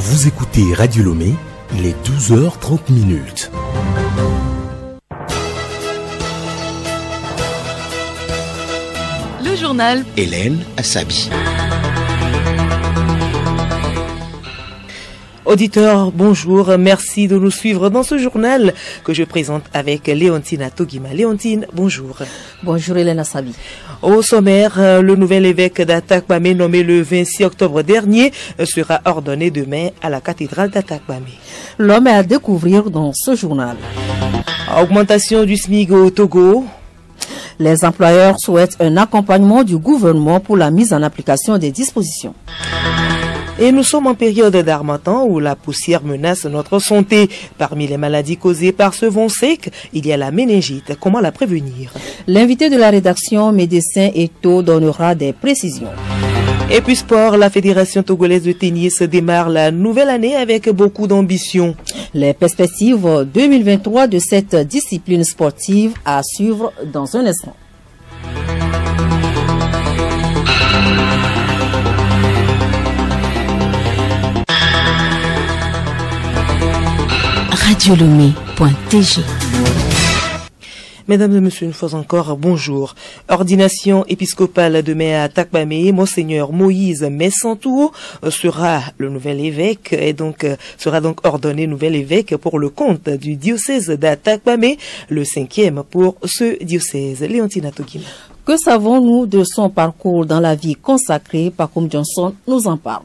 Vous écoutez Radio Lomé, il est 12h30. Le journal Hélène Assabi. Auditeurs, bonjour, merci de nous suivre dans ce journal que je présente avec Léontine Atogima. Léontine, bonjour. Bonjour Hélène Assabi. Au sommaire, le nouvel évêque d'Atakpamé nommé le 26 octobre dernier sera ordonné demain à la cathédrale d'Atakpamé. L'homme est à découvrir dans ce journal. Augmentation du SMIC au Togo. Les employeurs souhaitent un accompagnement du gouvernement pour la mise en application des dispositions. Et nous sommes en période d'harmattan où la poussière menace notre santé. Parmi les maladies causées par ce vent sec, il y a la méningite. Comment la prévenir? L'invité de la rédaction, médecin Eto, donnera des précisions. Et puis sport, la Fédération togolaise de tennis démarre la nouvelle année avec beaucoup d'ambition. Les perspectives 2023 de cette discipline sportive à suivre dans un instant. radiolomé.tg. Mesdames et messieurs, une fois encore, bonjour. Ordination épiscopale demain à Atakpamé, Monseigneur Moïse Messantouo sera le nouvel évêque et sera donc ordonné nouvel évêque pour le compte du diocèse d'Atakpamé, le 5e pour ce diocèse. Léontine Atogima. Que savons-nous de son parcours dans la vie consacrée? Pacoum Johnson nous en parle.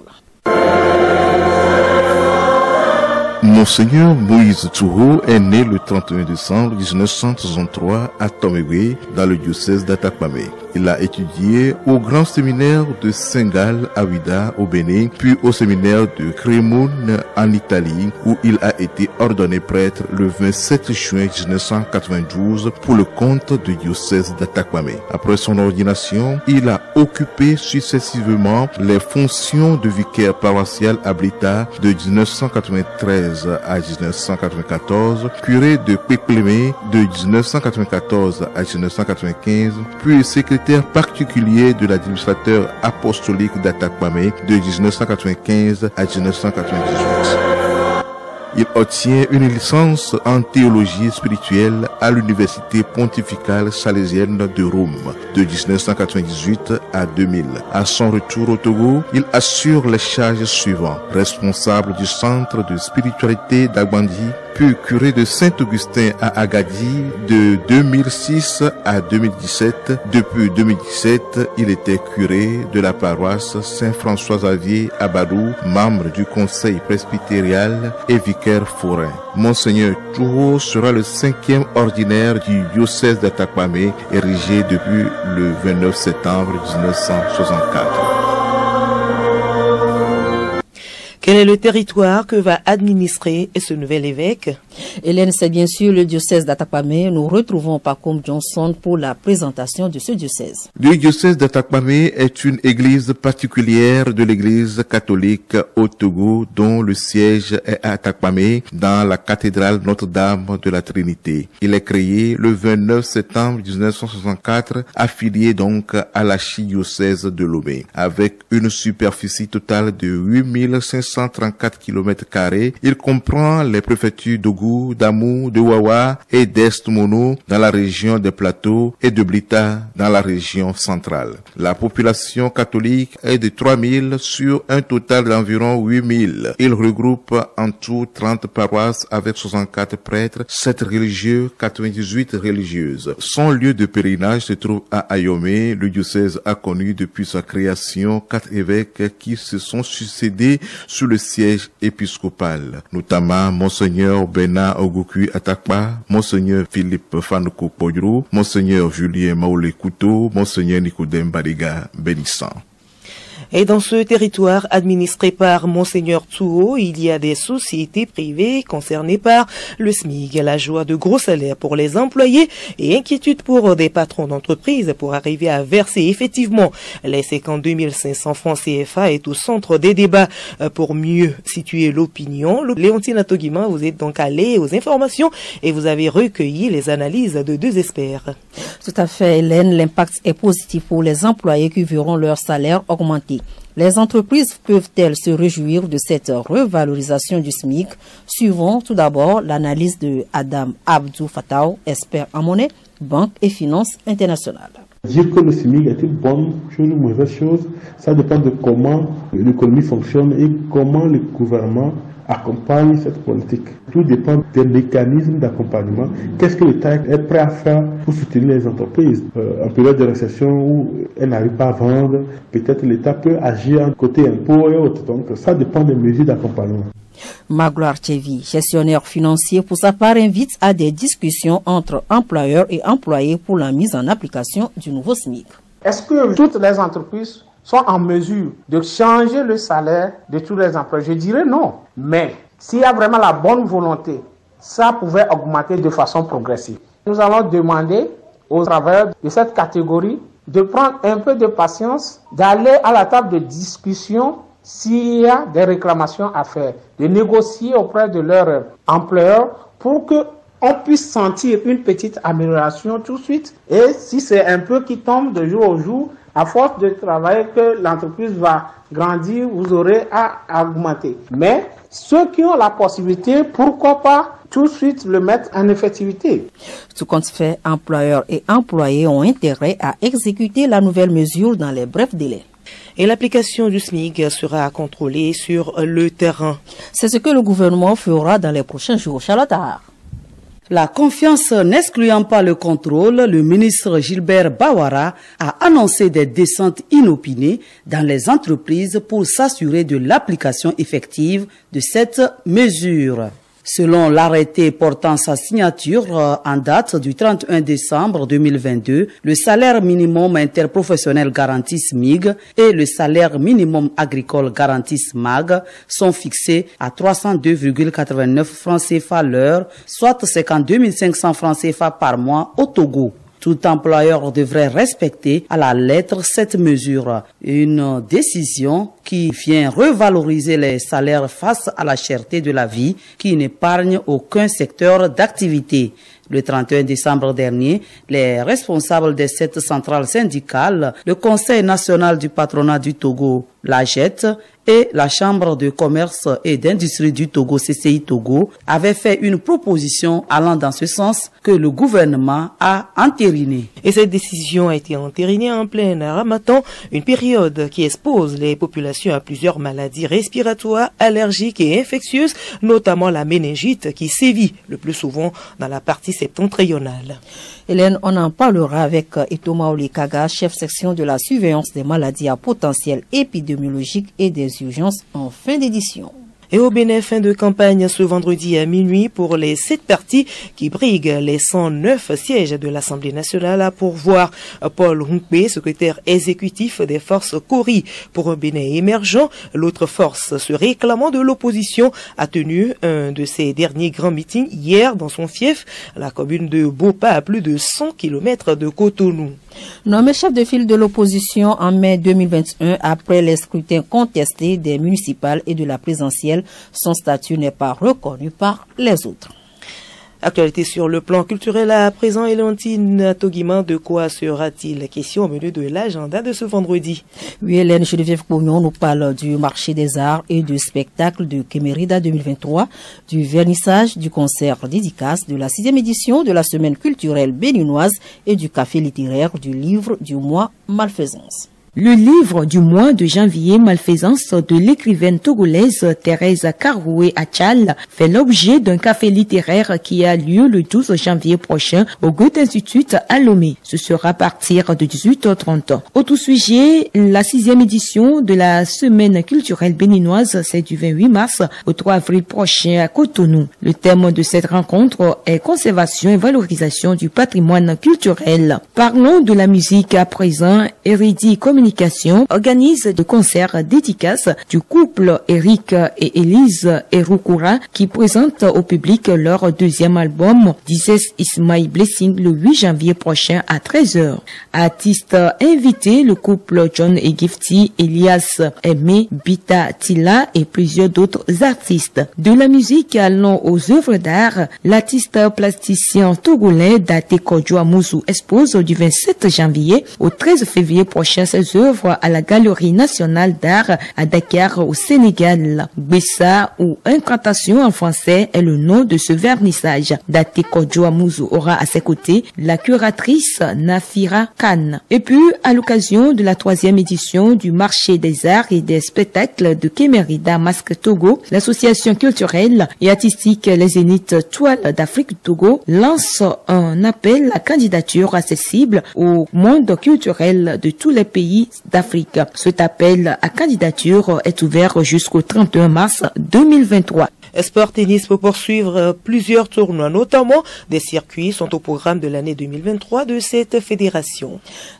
Monseigneur Moïse Touro est né le 31 décembre 1963 à Tomébé, dans le diocèse d'Atakpamé. Il a étudié au grand séminaire de Saint-Gall à Ouida, au Bénin, puis au séminaire de Crémone en Italie, où il a été ordonné prêtre le 27 juin 1992 pour le compte du diocèse d'Atakpamé. Après son ordination, il a occupé successivement les fonctions de vicaire paroissial à Blita de 1993 à 1994, curé de Péplémé de 1994 à 1995, puis secrétaire particulier de l'administrateur apostolique d'Atakpamé de 1995 à 1998. Il obtient une licence en théologie spirituelle à l'université pontificale salésienne de Rome de 1998 à 2000. À son retour au Togo, il assure les charges suivantes: responsable du centre de spiritualité d'Agbandi, puis curé de Saint-Augustin à Agadi de 2006 à 2017. Depuis 2017, il était curé de la paroisse Saint-François-Xavier à Badou, membre du conseil presbytérial et vicaire forain. Monseigneur Touro sera le 5e ordinaire du diocèse d'Atakpamé, érigé depuis le 29 septembre 1964. Quel est le territoire que va administrer ce nouvel évêque? Hélène, c'est bien sûr le diocèse d'Atakpamé. Nous retrouvons Pacoum Johnson pour la présentation de ce diocèse. Le diocèse d'Atakpamé est une église particulière de l'église catholique au Togo, dont le siège est à Atakpamé, dans la cathédrale Notre-Dame de la Trinité. Il est créé le 29 septembre 1964, affilié donc à l'archidiocèse de Lomé. Avec une superficie totale de 8534 km², il comprend les préfectures d'Ougou, d'Amou, de Wawa et d'Est-Mono dans la région des Plateaux et de Blita dans la région centrale. La population catholique est de 3000 sur un total d'environ 8000. Il regroupe en tout 30 paroisses avec 64 prêtres, 7 religieux, 98 religieuses. Son lieu de pèlerinage se trouve à Ayomé. Le diocèse a connu depuis sa création 4 évêques qui se sont succédés sous le siège épiscopal, notamment Monseigneur Bena Ogukui Atakpa, Monseigneur Philippe Fanouko Podro, Monseigneur Julien Maoulé Couteau, Monseigneur Nicodème Badiga Bénissant. Et dans ce territoire administré par Monseigneur Touro, il y a des sociétés privées concernées par le SMIC. La joie de gros salaires pour les employés et inquiétude pour des patrons d'entreprise pour arriver à verser effectivement les 52 500 francs CFA est au centre des débats. Pour mieux situer l'opinion, Léontine Atogima, vous êtes donc allé aux informations et vous avez recueilli les analyses de 2 experts. Tout à fait, Hélène. L'impact est positif pour les employés qui verront leur salaire augmenter. Les entreprises peuvent-elles se réjouir de cette revalorisation du SMIC? Suivons tout d'abord l'analyse de Adam Abdou Fattah, expert en monnaie, banque et finances internationales. Dire que le SMIC est une bonne chose ou une mauvaise chose, ça dépend de comment l'économie fonctionne et comment le gouvernement accompagne cette politique. Tout dépend des mécanismes d'accompagnement. Qu'est-ce que l'État est prêt à faire pour soutenir les entreprises? En période de récession où elles n'arrivent pas à vendre, peut-être l'État peut agir côté impôts et autres. Donc ça dépend des mesures d'accompagnement. Magloire Tchevi, gestionnaire financier, pour sa part, invite à des discussions entre employeurs et employés pour la mise en application du nouveau SMIC. Est-ce que toutes les entreprises sont en mesure de changer le salaire de tous les employés? Je dirais non. Mais s'il y a vraiment la bonne volonté, ça pouvait augmenter de façon progressive. Nous allons demander aux travailleurs de cette catégorie de prendre un peu de patience, d'aller à la table de discussion s'il y a des réclamations à faire, de négocier auprès de leur employeur pour qu'on puisse sentir une petite amélioration tout de suite. Et si c'est un peu qui tombe de jour au jour, à force de travailler que l'entreprise va grandir, vous aurez à augmenter. Mais ceux qui ont la possibilité, pourquoi pas tout de suite le mettre en effectivité. Tout compte fait, employeurs et employés ont intérêt à exécuter la nouvelle mesure dans les brefs délais. Et l'application du SMIC sera contrôlée sur le terrain. C'est ce que le gouvernement fera dans les prochains jours. Charlotte. La confiance n'excluant pas le contrôle, le ministre Gilbert Bawara a annoncé des descentes inopinées dans les entreprises pour s'assurer de l'application effective de cette mesure. Selon l'arrêté portant sa signature en date du 31 décembre 2022, le salaire minimum interprofessionnel garanti SMIG et le salaire minimum agricole garanti SMAG sont fixés à 302,89 francs CFA l'heure, soit 52 500 francs CFA par mois au Togo. Tout employeur devrait respecter à la lettre cette mesure. Une décision qui vient revaloriser les salaires face à la cherté de la vie qui n'épargne aucun secteur d'activité. Le 31 décembre dernier, les responsables des 7 centrales syndicales, le Conseil national du patronat du Togo, la JET, et la Chambre de commerce et d'industrie du Togo, CCI Togo, avaient fait une proposition allant dans ce sens que le gouvernement a entériné. Et cette décision a été entérinée en plein Ramadan, une période qui expose les populations à plusieurs maladies respiratoires, allergiques et infectieuses, notamment la méningite qui sévit le plus souvent dans la partie septentrionale. Hélène, on en parlera avec Itoma Olikaga, chef section de la surveillance des maladies à potentiel épidémiologique et des urgences en fin d'édition. Et au Bénin, fin de campagne ce vendredi à minuit pour les 7 partis qui briguent les 109 sièges de l'Assemblée nationale à pourvoir. Paul Hunkbe, secrétaire exécutif des forces Kori pour un Bénin émergent, l'autre force se réclamant de l'opposition, a tenu un de ses derniers grands meetings hier dans son fief, la commune de Bopa, à plus de 100 km de Cotonou. Nommé chef de file de l'opposition en mai 2021 après les scrutins contestés des municipales et de la présidentielle, son statut n'est pas reconnu par les autres. Actualité sur le plan culturel à présent, Elantine Toguiman, de quoi sera-t-il question au menu de l'agenda de ce vendredi? Oui, Hélène Geneviève Cognon nous parle du marché des arts et du spectacle de Kémérida 2023, du vernissage, du concert dédicace, de la 6e édition de la semaine culturelle béninoise et du café littéraire du livre du mois Malfaisance. Le livre du mois de janvier Malfaisance de l'écrivaine togolaise Thérèse Karoué Achal fait l'objet d'un café littéraire qui a lieu le 12 janvier prochain au Goethe Institut à Lomé. Ce sera à partir de 18h30. Autre sujet, la 6e édition de la semaine culturelle béninoise, c'est du 28 mars au 3 avril prochain à Cotonou. Le thème de cette rencontre est conservation et valorisation du patrimoine culturel. Parlons de la musique à présent. Eridi Communication organise de concerts dédicaces du couple Eric et Élise Erukura qui présentent au public leur deuxième album This Is My Blessing le 8 janvier prochain à 13h. Artistes invités, le couple John et Gifty, Elias Aimé, Bita Tila et plusieurs d'autres artistes. De la musique allant aux œuvres d'art, l'artiste plasticien togolais Date Kodjo Amusu expose du 27 janvier au 13 février prochain ses œuvres à la Galerie nationale d'art à Dakar au Sénégal. Bessa ou Incantation en français est le nom de ce vernissage. Date Kodjo Amouzou aura à ses côtés la curatrice Nafira Khan. Et puis, à l'occasion de la 3e édition du marché des arts et des spectacles de Kémérida Masque Togo, l'association culturelle et artistique Les Zéniths Toiles d'Afrique Togo lance un appel à candidature accessible au monde culturel de tous les pays d'Afrique. Cet appel à candidature est ouvert jusqu'au 31 mars 2023. Sport Tennis peut poursuivre plusieurs tournois, notamment des circuits sont au programme de l'année 2023 de cette fédération.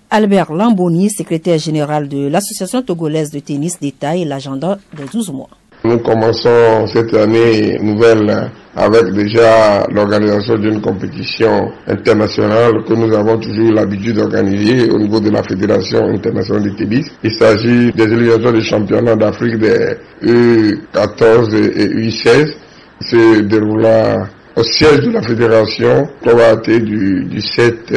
Albert Lamboni, secrétaire général de l'Association togolaise de tennis, détaille l'agenda des 12 mois. Nous commençons cette année nouvelle avec déjà l'organisation d'une compétition internationale que nous avons toujours l'habitude d'organiser au niveau de la Fédération internationale de tennis. Il s'agit des éliminations des championnats d'Afrique des U14 et U16 se déroulant au siège de la Fédération probaté du 7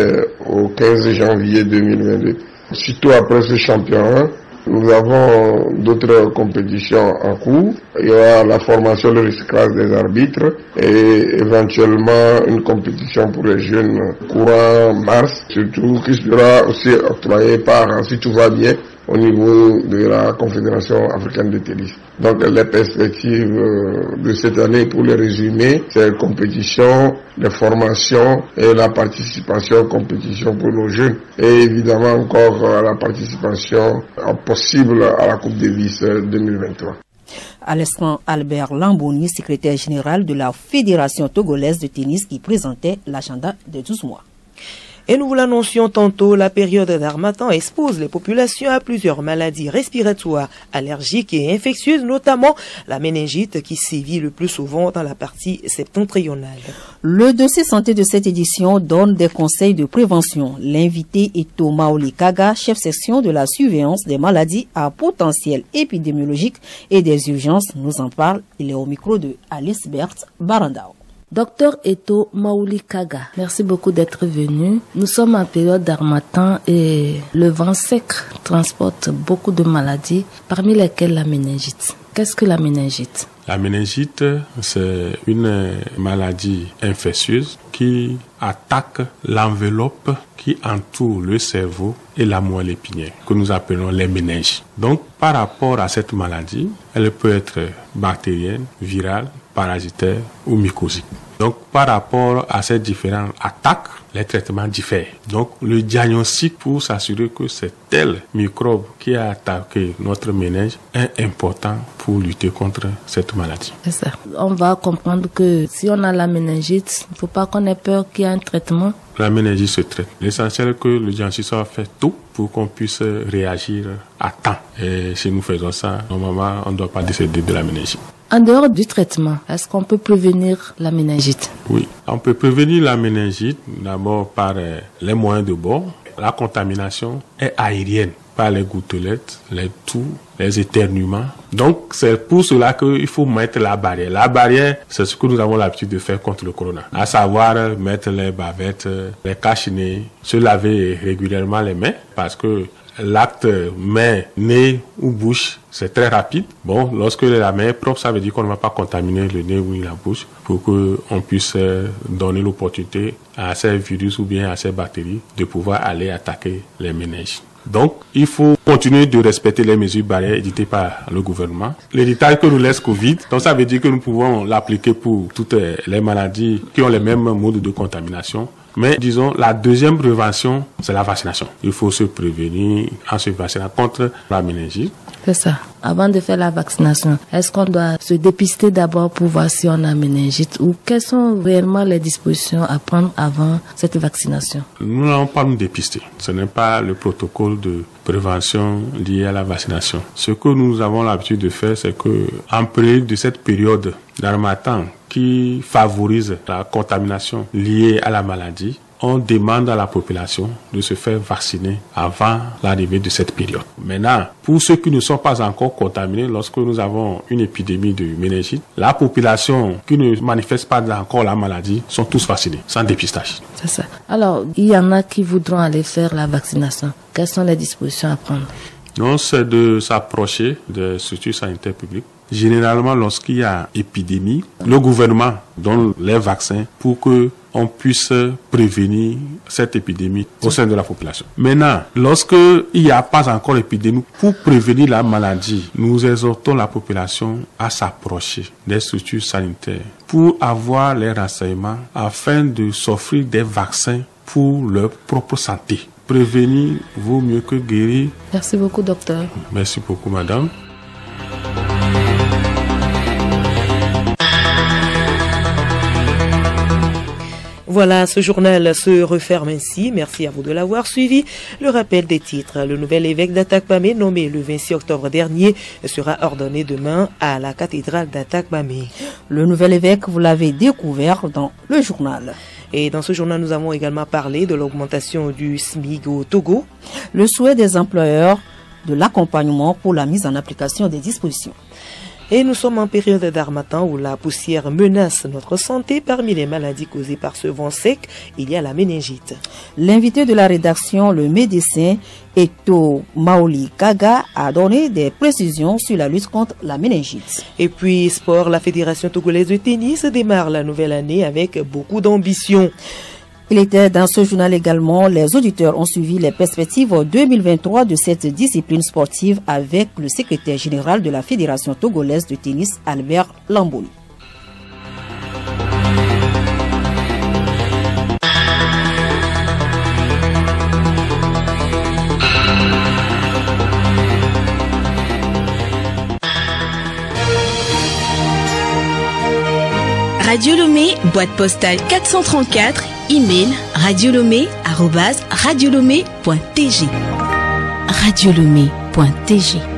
au 15 janvier 2022. Surtout après ce championnat, nous avons d'autres compétitions en cours. Il y aura la formation, le recyclage des arbitres et éventuellement une compétition pour les jeunes courant mars, surtout qui sera aussi octroyée par, si tout va bien, au niveau de la Confédération africaine de tennis. Donc les perspectives de cette année, pour les résumer, c'est la compétition, les formations et la participation aux compétitions pour nos jeunes. Et évidemment encore la participation possible à la Coupe Davis 2023. À l'instant, Albert Lamboni, secrétaire général de la Fédération togolaise de tennis, qui présentait l'agenda des 12 mois. Et nous vous l'annoncions tantôt, la période d'harmattan expose les populations à plusieurs maladies respiratoires, allergiques et infectieuses, notamment la méningite qui sévit le plus souvent dans la partie septentrionale. Le dossier santé de cette édition donne des conseils de prévention. L'invité est Thomas Olikaga, chef section de la surveillance des maladies à potentiel épidémiologique et des urgences. Nous en parle, il est au micro de Alice Berthe Barandao. Docteur Eto Maoulikaga, merci beaucoup d'être venu. Nous sommes en période d'harmattan et le vent sec transporte beaucoup de maladies, parmi lesquelles la méningite. Qu'est-ce que la méningite? La méningite, c'est une maladie infectieuse qui attaque l'enveloppe qui entoure le cerveau et la moelle épinière, que nous appelons les méninges. Donc, par rapport à cette maladie, elle peut être bactérienne, virale, parasitaire ou mycosique. Donc, par rapport à ces différentes attaques, les traitements diffèrent. Donc, le diagnostic pour s'assurer que c'est tel microbe qui a attaqué notre méninge est important pour lutter contre cette maladie. C'est ça. On va comprendre que si on a la méningite, il ne faut pas qu'on ait peur qu'il y ait un traitement. La méningite se traite. L'essentiel est que le diagnostic soit fait tôt pour qu'on puisse réagir à temps. Et si nous faisons ça, normalement, on ne doit pas décéder de la méningite. En dehors du traitement, est-ce qu'on peut prévenir la méningite? Oui, on peut prévenir la méningite d'abord par les moyens de bord. La contamination est aérienne par les gouttelettes, les toux, les éternuements. Donc, c'est pour cela qu'il faut mettre la barrière. La barrière, c'est ce que nous avons l'habitude de faire contre le corona. À savoir, mettre les bavettes, les cache-nez, se laver régulièrement les mains parce que l'acte main, nez ou bouche, c'est très rapide. Bon, lorsque la main est propre, ça veut dire qu'on ne va pas contaminer le nez ou la bouche pour qu'on puisse donner l'opportunité à ces virus ou bien à ces bactéries de pouvoir aller attaquer les méninges. Donc, il faut continuer de respecter les mesures barrières éditées par le gouvernement. L'héritage que nous laisse Covid, donc ça veut dire que nous pouvons l'appliquer pour toutes les maladies qui ont les mêmes modes de contamination. Mais disons, la deuxième prévention, c'est la vaccination. Il faut se prévenir en se vaccinant contre la méningite. C'est ça. Avant de faire la vaccination, est-ce qu'on doit se dépister d'abord pour voir si on a méningite ou quelles sont réellement les dispositions à prendre avant cette vaccination? Nous n'allons pas nous dépister. Ce n'est pas le protocole de prévention lié à la vaccination. Ce que nous avons l'habitude de faire, c'est que en période de cette période d'harmattan qui favorise la contamination liée à la maladie, on demande à la population de se faire vacciner avant l'arrivée de cette période. Maintenant, pour ceux qui ne sont pas encore contaminés, lorsque nous avons une épidémie de méningite, la population qui ne manifeste pas encore la maladie sont tous vaccinés, sans dépistage. C'est ça. Alors, il y en a qui voudront aller faire la vaccination. Quelles sont les dispositions à prendre? Non, c'est de s'approcher des structures sanitaires publiques. Généralement, lorsqu'il y a épidémie, le gouvernement donne les vaccins pour que on puisse prévenir cette épidémie au sein de la population. Maintenant, lorsqu'il n'y a pas encore épidémie, pour prévenir la maladie, nous exhortons la population à s'approcher des structures sanitaires pour avoir les renseignements afin de s'offrir des vaccins pour leur propre santé. Prévenir vaut mieux que guérir. Merci beaucoup, docteur. Merci beaucoup, madame. Voilà, ce journal se referme ainsi. Merci à vous de l'avoir suivi. Le rappel des titres. Le nouvel évêque d'Atakpamé, nommé le 26 octobre dernier, sera ordonné demain à la cathédrale d'Atakpamé. Le nouvel évêque, vous l'avez découvert dans le journal. Et dans ce journal, nous avons également parlé de l'augmentation du SMIC au Togo. Le souhait des employeurs de l'accompagnement pour la mise en application des dispositions. Et nous sommes en période d'harmattan où la poussière menace notre santé. Parmi les maladies causées par ce vent sec, il y a la méningite. L'invité de la rédaction, le médecin Eto Maoli Kaga, a donné des précisions sur la lutte contre la méningite. Et puis, sport, la Fédération togolaise de tennis démarre la nouvelle année avec beaucoup d'ambition. Il était dans ce journal également. Les auditeurs ont suivi les perspectives 2023 de cette discipline sportive avec le secrétaire général de la Fédération togolaise de tennis, Albert Lamboul. Radio Lomé, boîte postale 434, email radiolomé@radiolomé.tg. Radiolomé.tg